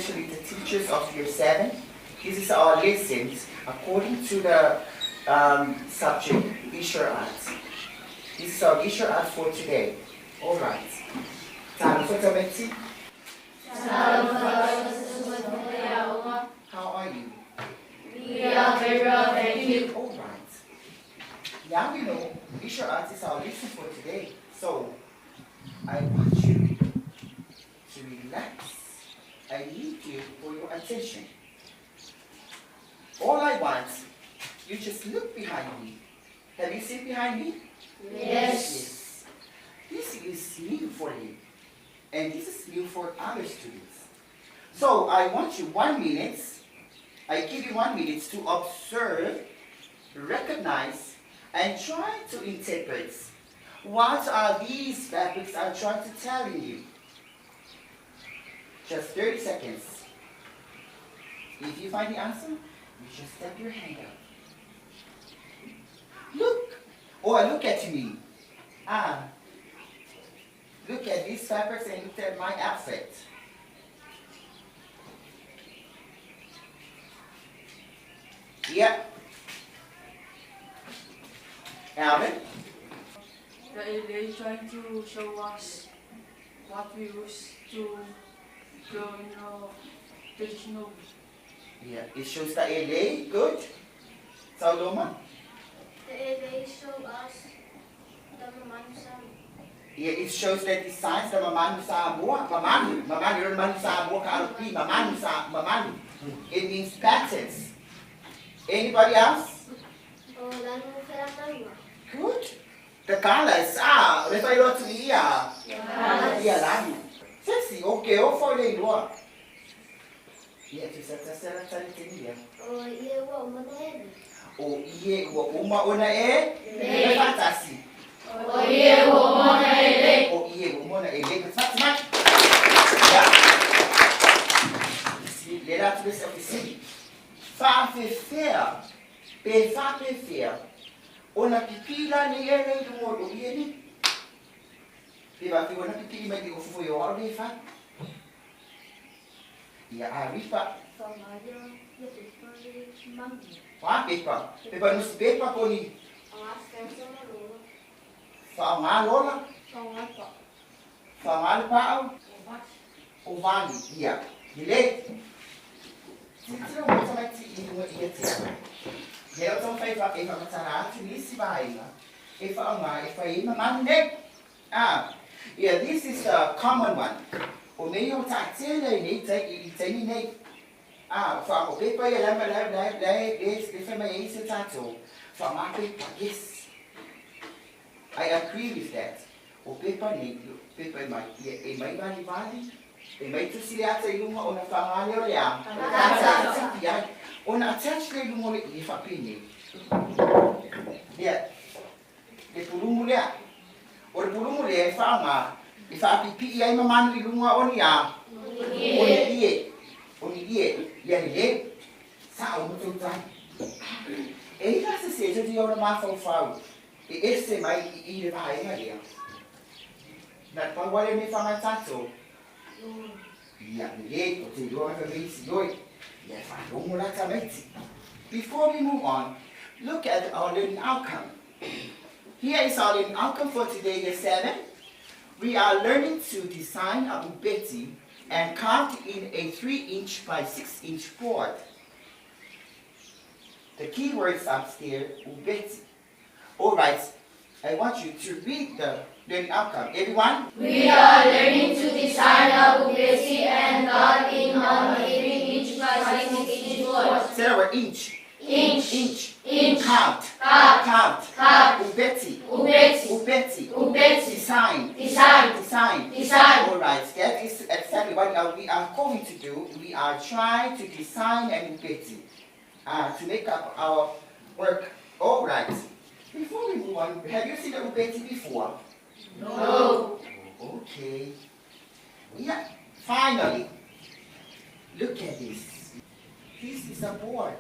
especially the teachers of year 7. This is our lessons according to the subject Leisure Arts. This is our Leisure Arts for today. All right. How are you? We are very well, thank you. All right. Now you know Leisure Arts is our lesson for today. So I want you to relax. I need you for your attention. All I want, you just look behind me. Have you seen behind me? Yes. This is new for you. And this is new for other students. So I want you 1 minute. I give you 1 minute to observe, recognize, and try to interpret. What are these fabrics I'm trying to tell you? Just 30 seconds. If you find the answer, you just step your hand up. Look, or look at me. Look at these fabrics and look at my outfit. Yeah. Alvin? They're trying to show us what we used to do in traditional. Yeah, it shows the LA. Good. So, Loma? The LA show us the Mamanu Samoa. Yeah, it shows that it signs the Mamanu Samoa. Mamanu Samoa, Mamanu. It means patterns. Anybody else? Good. The colors. Refer to the Sexy. Okay, all for the law. Yeah, to set a here. Oh, yeah, Uma fantasy. Oh, yeah, Umona That's much. Yeah. See, let out to this of the city. Far fair. Fair. Ona pipila ni ere du mo yeni. Biba fi ona pipili mai di ofu yo aro be fa. Ya arifa. Wa pepa. Pepa no pepa poni. Fa ngalola. Fa ngal pao. O vali dia. Dile. Sitira mo sa mati i mo i Heel dan 5 even met haar Tunisi bijna. Even aan even in mijn nek. Yeah, this is a common one. Oneo taxele niet tegen nek. Van op paper je laat is even my is tattoo. Van my paper, yes. I agree with that. Op paper nek, paper my body. E mai tu si leata I lunga ona whangale o lea. Ona attach le lunga le I whapini. Lea. Le pulumu lea. O le pulumu lea e whaanga. E whapipi I ai mamanu I lunga o ni a. O ni ie. Ia ni le. Sa o mutu tai. E ika se seja di ora mawhau whau. E ese mai I le vaenga lea. Na pawale me whanga tato. Before we move on, look at our learning outcome. Here is our learning outcome for today, year 7. We are learning to design a ubeti and carve in a 3-inch by 6-inch board. The key words upstairs, ubeti. Alright, I want you to read the learning outcome. Everyone? We are learning to design a ubeti and carve in on a 3-inch by 6-inch board. Say the word inch. Inch. Count. Ubeti. Design. Alright, that is exactly what we are going to do. We are trying to design an ubeti to make up our work. Alright. Before we move on, have you seen the ubeti before? No. Okay. Yeah. Finally, look at this. This is a board.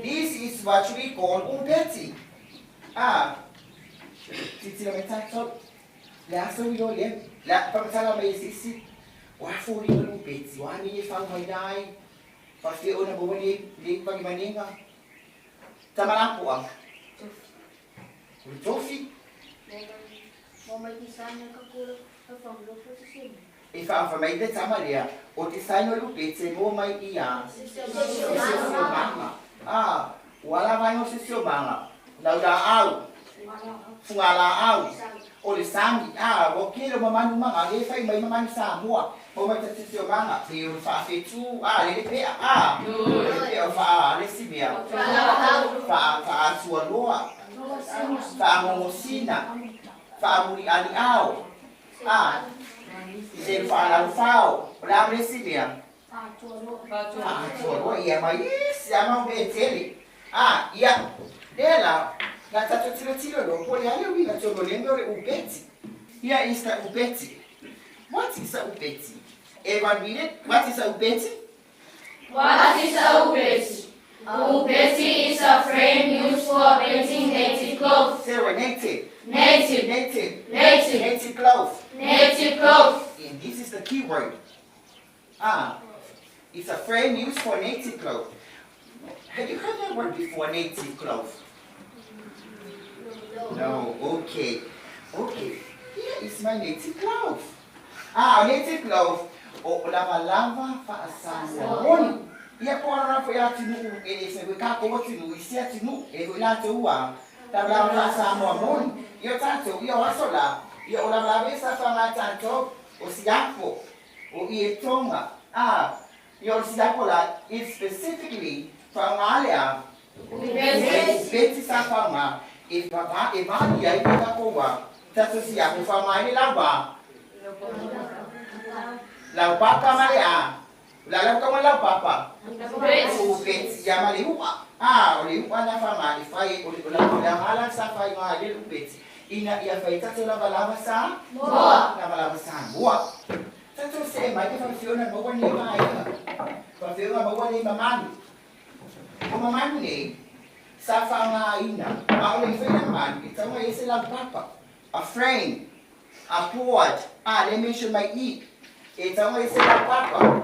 This is what we call ubeti. Titi la metà la so io le la pamatala mai sisi Wafuri malupit, wani ni fang maydai, pasti ona bawa ni pagi maninga. Tama po ang tofi. Ifa ang famay sama dia, o design lupit se mo may iya. Sisyo mama. Wala man sisyo mama. Daudaaw. Fungalaaw. O lisangi, wakilo mamanu mga, lefay may mamanu Samoa. O may sisyo mama, pero fa fetu, lelepe, lelepe fa lesibia. Fa asualoa. Fa ngongosina. Fa amuli aliaw. Isip fa alaufao. Wala lesibia. Fa asualoa, iya mais, yama ubeteli. Iya. Dela. Gata tilo lo, pole ale winga chono lembore ubeti. Here is the ubeti. What is a ubeti? Everyone read it? What is a ubeti? What is a ubeti? A ubeti is a frame used for painting native clothes. Sarah, native. Native. Native. Native. Native clothes. Native clothes. And this is the key word. It's a frame used for native clothes. Have you heard that word before, native clothes? No, okay. Okay. Here is my native clothes. Native clothes. O lava fa Samoa. Moni. Ia po ara fa ya tinu e se ka ko tinu isia tinu e ko la tua. Lava fa Samoa moni. Ia tanto ia wasola. Ia ola lava sa fa ma tanto o siapo. O ie tonga. Ia siapo la is specifically fa ngalia. Beti sa fa ma. Evani ya ipeka kowa tatu siya kufama ini laba papa malea lau kama lau papa upeti ya maliupa uliupa na fama ifai uliula mala sa fai mali upeti ina ya fai tatu laba sa laba sa boa tatu se mai fa fiona bawa ni mai fa fiona bawa ni mamani ni sa fanga ina, ang naman, ito nga yung silang papa. A frame, a board, let me show my eat. Ito nga yung silang papa.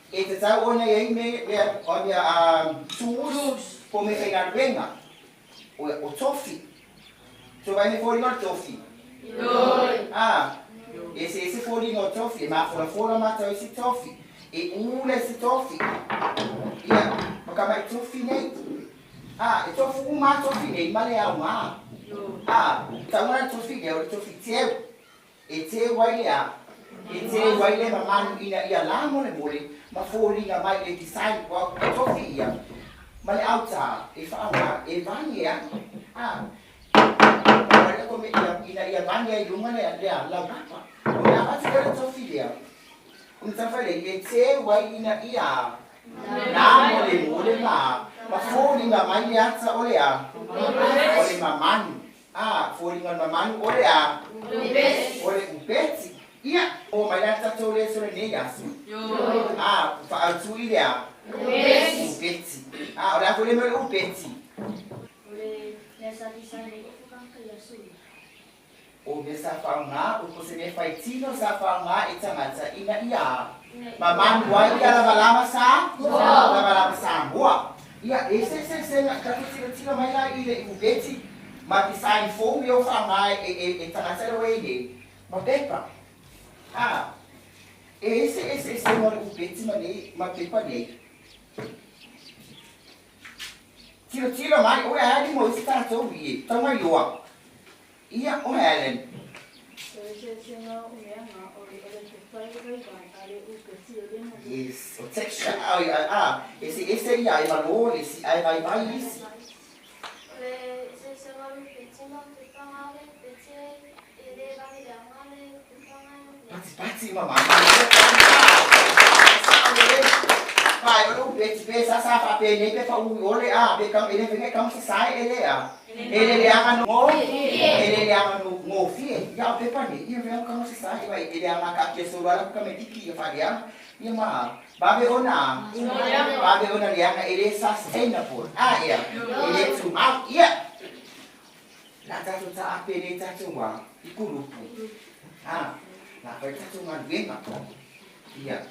Ito sa una yung tools, pumikay na renga. O toffee. So, may falling on toffee. Esse falling on toffee, fora mata esse toffee. Ula esse toffee. Makamay toffee na ito. Ito fuma tofi male ya uma. Tamara tofi ya tofi teu. Ete waile mamanu ina ia la mo le mole, ma fori nga mai le design wa tofi ya. Male auta, e fa ama e vania. Wala ko me ina vania i lunga le la papa. Ona ba tse tofi ya. Unta fa le ete wai ina ia. Na mo le mole ma fori nga mai yatsa ole ya. Ole mamanu. Fori nga mamanu ole ya. Ole upeti. Iya. O mai yatsa tole sore negasu. Fa altu ile ya. Upeti. Ole fori me upeti. Ole nessa design ko kan kaya sui. O besa fanga, o se me faitino sa fanga itamata ina iya. Mamanu wa iya lama sa? Lama sa boa. Ia, esse nga tira mai lá ile ubeti ma design foam eu fanga e tanasela wele ma pepa esse mo ubeti ma pepa ne tira mai o é mo está to bi to mai yo ia o Helen yes, o texture, esse aí é valor, esse aí vai mais. Pati mamãe. Pai, eu não vejo essa papel nem para o olho becam ele vem como se sai ele ama no mofi, já o pepa nem, ele vem como se sai, vai ele ama capte solar como é que eu faria, e ma babeona ele é sustainable, ele é to out, lá tá tudo a pele tá tudo igual, ikurupu, lá vai tá tudo uma vez, Yeah.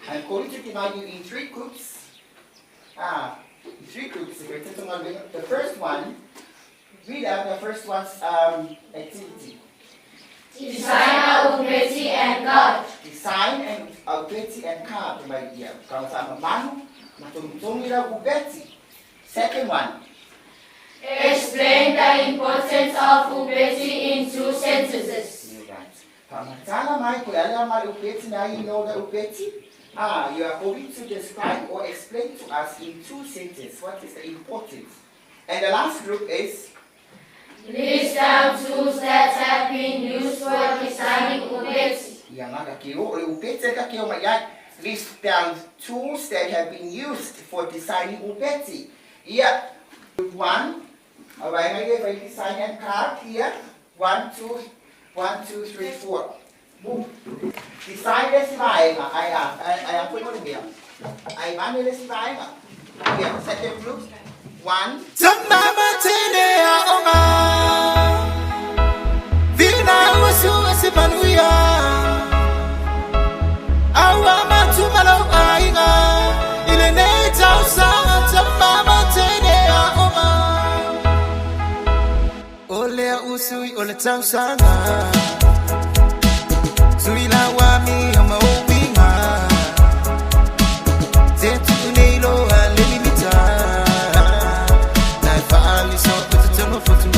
I'm going to divide you in 3 groups. In 3 groups. The first one, read out the first one's activity. Design a ubeti and card. Design and ubeti and card. Kalau sama manu, matulong-tulong ubeti. Second one. Explain the importance of ubeti in 2 sentences. Pamatala mai ko alam mal ubeti na you know the ubeti. You are going to describe or explain to us in 2 sentences what is the importance. And the last group is list down tools that have been used for designing ubeti. List down tools that have been used for designing ubeti. Yeah. Group 1. Alright, I have design and card here. 1, 2, 3, 4. Move. Design this line. I put on here. I want this line. Here, second group. 1. Mama tene ya onga Vina usu asimanuya Awa matu malau ainga Ile neita usanga Mama tene ya onga Ole ya usui ole tausanga Suila wami ama uwinga Zetu uneilo alimimita so put it on for to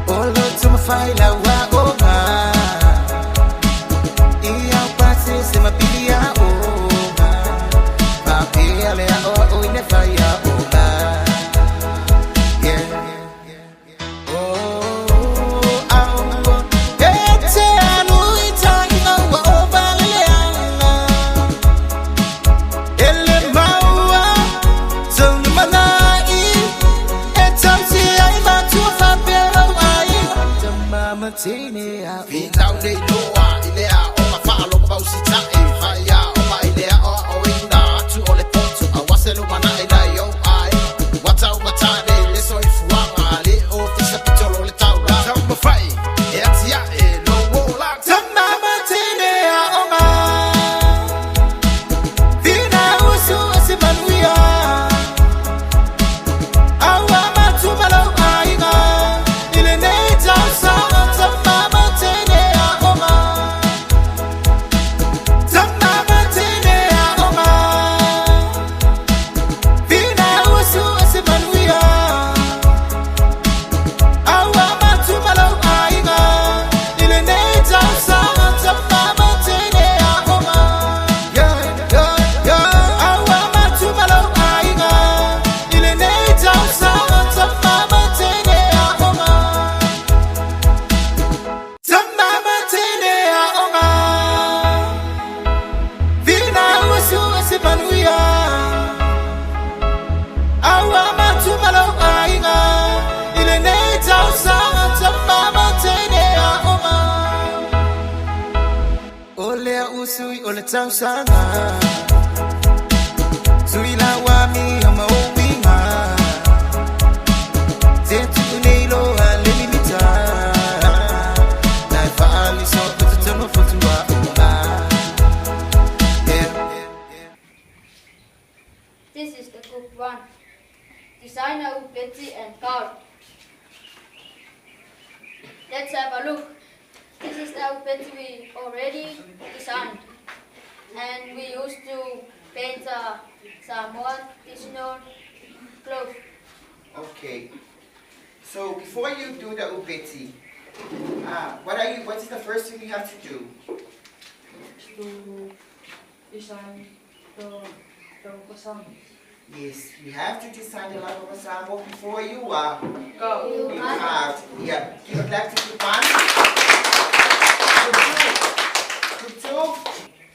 All to my file wa oma. Iya pase se ma bilia oma. Papi ale o ine fire oma. Yeah. Oh, ete anu ita ina wa obalea. Ele maua zone manai. Etamsi ai ma tu fa belo ai. Mama tini a Vitau de loa ilea o ma falo ba usita e faya o ma ilea o inda tu ole pontu a waselu mana ina yo ai wata o matane le so ifua ale o fisa pitolo le taula tamba fai e atia e no wola mama tini a oma. Vina usu asimanuia. Awa matu malo aiga. Ile neita sama mama tini a oma. Mama tini a oma. Vina usu asimanuia. Awa matu malo aiga. Ile neita sama mama tini a oma. Yeah, yeah, yeah. Awa matu malo aiga. Ile neita sama mama tini a oma. Mama tini a oma. Vina usu asimanuia. Awa matu malo aiga. Ile neita sama mama tini a oma. Ole usui ole tausanga. Suila wami ama owinga. Zetu neilo alimita. Na fali so tutano futua oma. Yeah. This is the group 1. Designer Betty and Carl. Let's have a look. This is the Betty we already designed. And we used to paint a Samoa traditional clothes. Okay. So before you do the ubeti, what is the first thing you have to do? To design the pasang. Yes, you have to design the lava masamo before you Go. you carve. Yeah. You would like to do one? Group two?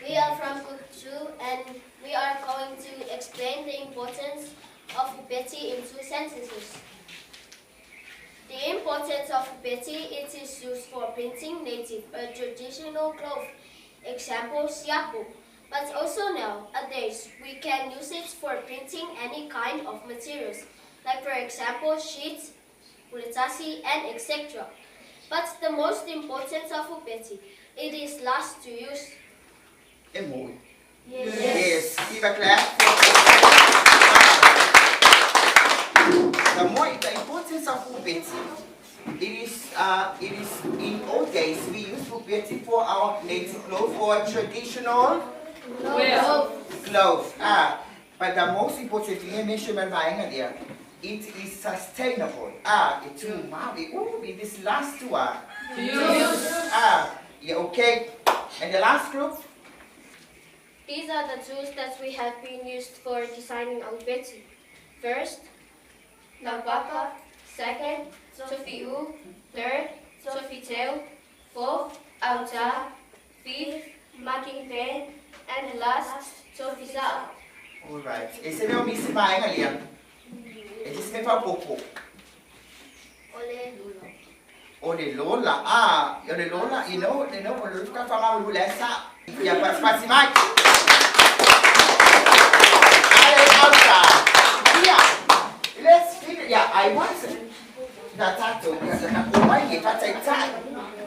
We are from Group 2 and we are going to explain the importance of Betty in 2 sentences. The importance of Betty, it is used for printing native, traditional cloth, example siapo. But also nowadays, we can use it for printing any kind of materials, like for example sheets, kuletasi, and etc. But the most important of Betty, it is last to use. Emoy. Yes. Give a clap. The importance of ubeti. It is in old days we used ubeti for our native clothes, for traditional clothes. But the most important thing I mentioned there, it is sustainable. It is last to use. Yeah, okay. And the last group. These are the tools that we have been used for designing our Betty. First, Nabaka. Second, Sofiu. Third, Sofitail. Fourth, Auta. Fifth, marking pen. And last, Sofisa. Alright. Esse é meu miss vai ali. Esse me fa pouco. Ole Lola. Ole Lola, you know, ole fica falando mulher sa. E a participação mais. Yeah. Let's figure. Yeah, I want that tattoo. Why you fat time?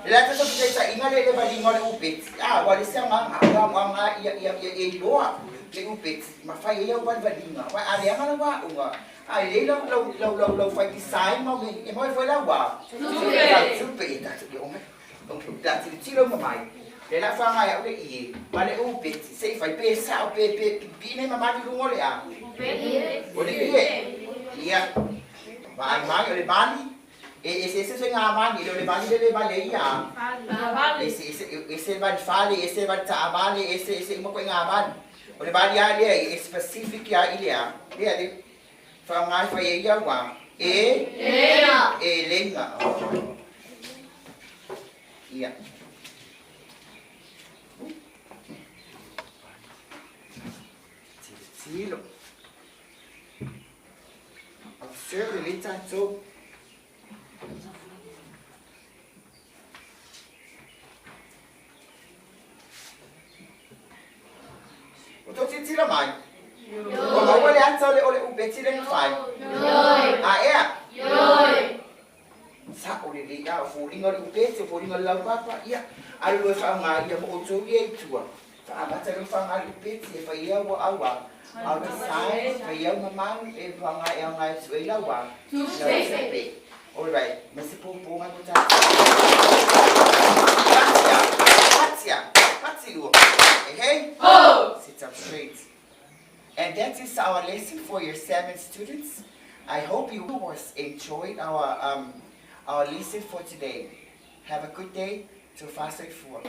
Let's just say that ingale le balingo le upit. Wala siya mga boa le upit. Mafaya yung balingo. Wa area nga wa unga. Ay lo fa design mo e mo foi lá wa. Super ita to o me. Don't that to tiro mamai. Le la fa nga ya le i. Ma le upit sei fai pesa o pe ne mamai lu ngole a. O le ie. Yeah. Và anh mang ở đây bán đi. Esse swing amani, le bali le bali ya. Esse bali fali, esse bali taabali, esse mo ko ngaban. Le bali ya le specific ya ile ya. Le fa ngai fa ya wa. Lenga. Iya. Silo. Observe the little so. Tôi chỉ là mày. Còn nói với anh sao lại ole ube chỉ lên phải. Rồi. Sao ole đi ra phụ đi ngồi ube chỉ phụ đi ngồi lâu quá. Ai rồi phải ngài giờ một chỗ gì chùa. Phải bắt đầu phải ngài ube chỉ phải yêu vào áo vào. Áo cái sai phải yêu mà mang em phải ngài suy lâu vào. Alright, mình sẽ pull ngay con trai. That's you. Hey. Sit up straight. And that is our lesson for your 7 students. I hope you enjoyed our lesson for today. Have a good day. To fast 4.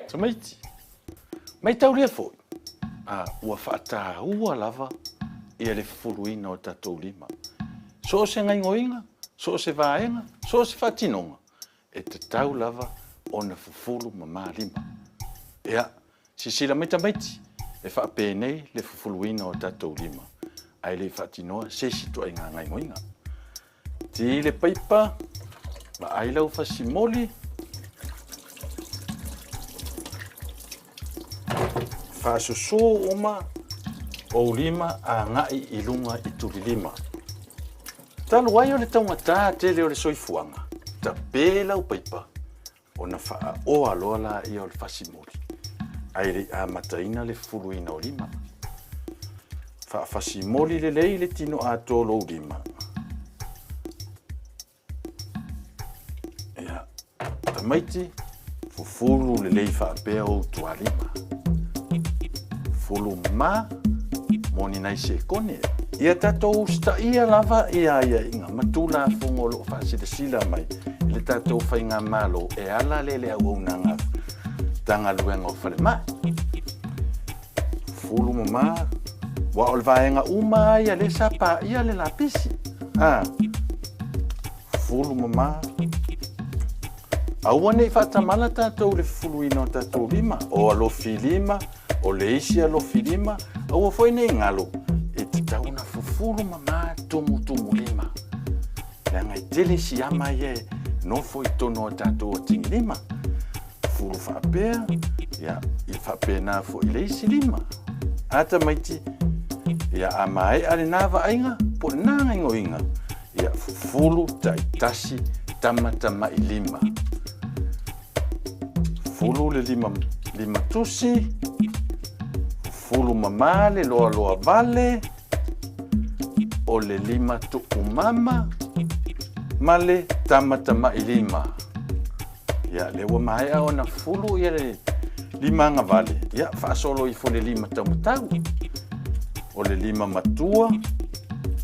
So mai tau ria foi. Ua whaata ua lava ia le furuina o tatou lima. So se ngai ngoinga, so se vaenga, so se whatinonga. E te tau lava o na fufulu ma lima. Ea, si sila mai tamaiti, e whaapenei le fufuluina o tatou lima. Ai le whatinoa se situa inga ngai ngoinga. Ti le paipa, ma ai lau whasimoli, whaasusu oma o lima a ngai I lunga I tuli lima. Talu ai o le taungata tele o le soifuanga. Ta pēlau paipa o na wha o aloa la I o le whasimoli. Ai le a mataina le fuluina o lima. Wha whasimoli le lei le tino a tolo o lima. Ea, tamaiti fufulu le lei wha pēa o tua lima. Fulu ma moni nai se kone. Ia tatou sta ia lava ia inga matula fungolo fasile sila mai. Ile tatou fainga malo e ala lele au unanga tanga luenga o fale mai. Fulu mama wa olvaenga uma ia le sapa ia le lapisi. Fulu mama awane fatamala tatou le fulu ino tatou lima o alo filima o le isi alo filima o foi nei ngalo e te tau na fufulu mama tumu lima le ngai tele si ama ye no foi tono tatou ting lima fulu fa pea ya I fa pena foi le isi lima ata maiti ya amai ale nava ainga po nanga ngoinga ya fufulu taitasi tama I lima fulu le lima tusi fulu mamale loa vale o le lima tu umama male tama I lima ya le wa mai a ona fulu ia le lima nga vale ya fa solo I fo le lima tamatau o le lima matua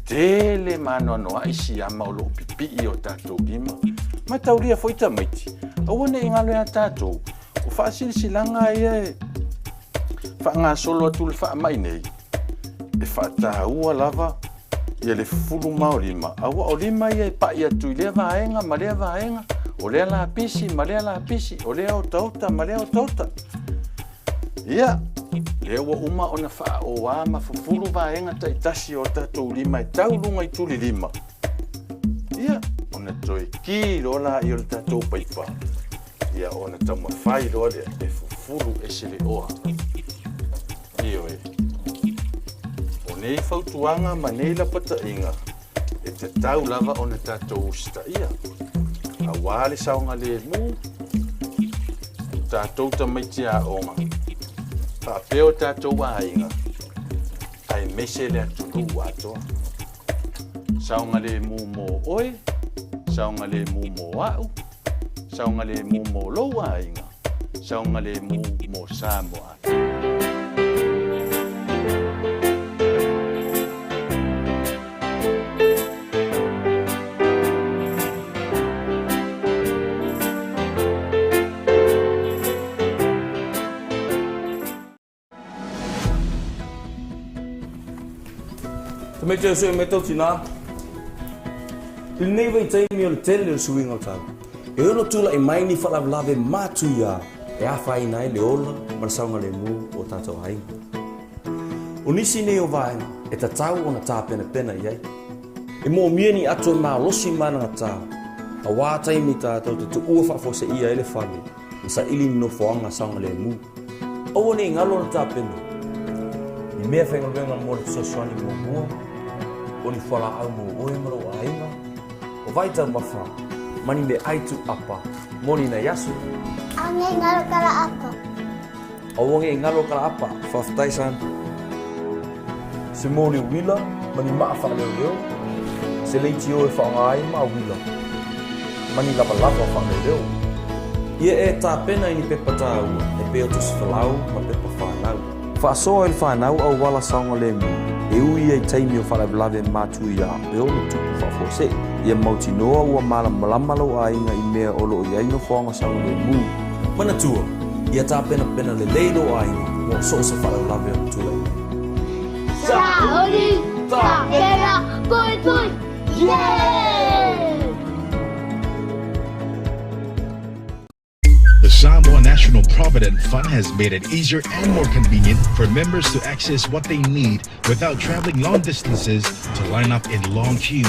tele mano no ai si ama o lo pipi o tatou lima matauria foi tamaiti awane ingalo ya tatou o fa silanga ia fa nga solo atu le fa mai nei e fa taua lava ia le fulu maolima awa o lima ia pa ia tu le vaenga ma le vaenga o le la pisi ma le la pisi o le o tauta ma le o tauta ia le wa uma ona fa o wa ma fulu vaenga taitasi o tatou lima e taulunga I tuli lima ia ona toi ki rola I o tatou paipa ia ona tama fai lo le fulu e se le oa Io o nei fautuanga ma nei la patainga e te tau lava o na tatou sta ia a wale saunga le mu tatou tamaiti a onga fa peo tatou a inga ai mese le atulu atoa saunga le mu mo oe saunga le mu mo au saunga le mu mo lo a inga saunga le mu mo Samoa Te me te so me tau tina. Il nei vai tai mi o tele suinga tau. E ono tula I mai ni fala lave matu ya. E a fai nai le ola, ma saunga le mu o tatou ai. O nisi nei o vai, e ta tau o na tā pena iai. E mo mieni ato ma losi mana na tā. A wā taimi tātou te tu ua whafose ia ele whale. I sa ili no whaanga saunga le mu. O ne ngalo na tā pena. I mea whenga wenga mo le soswani mo mua. O ni whala au mo oe maro a inga. O vai tau mawha, mani me aitu apa, moni na yasu. Ange ngalo kala apa. O wonge ngalo kala apa, whafutaisan. Se moni wila, mani maa whaneo leo. Se leiti o e whaongai maa wila. Mani lava lava whaneo leo. Ia e tā pena I ni pepa tā ua, e peo tusi whalau, ma pepa whanau. Whaasoa il whanau au wala saunga le mu. E ui e taimi o whalawlawe mātu ia, e ono tuku whafose. Ia mauti noa ua mala malamalo a inga I mea olo I aino whaonga saunga le mu. Mana tua, ia tā pena le leilo a inga, mo so se whalawlawe o tula inga. Saoli, ta pena, toi toi, yeah! The Samoa National Provident Fund has made it easier and more convenient for members to access what they need without traveling long distances to line up in long queues.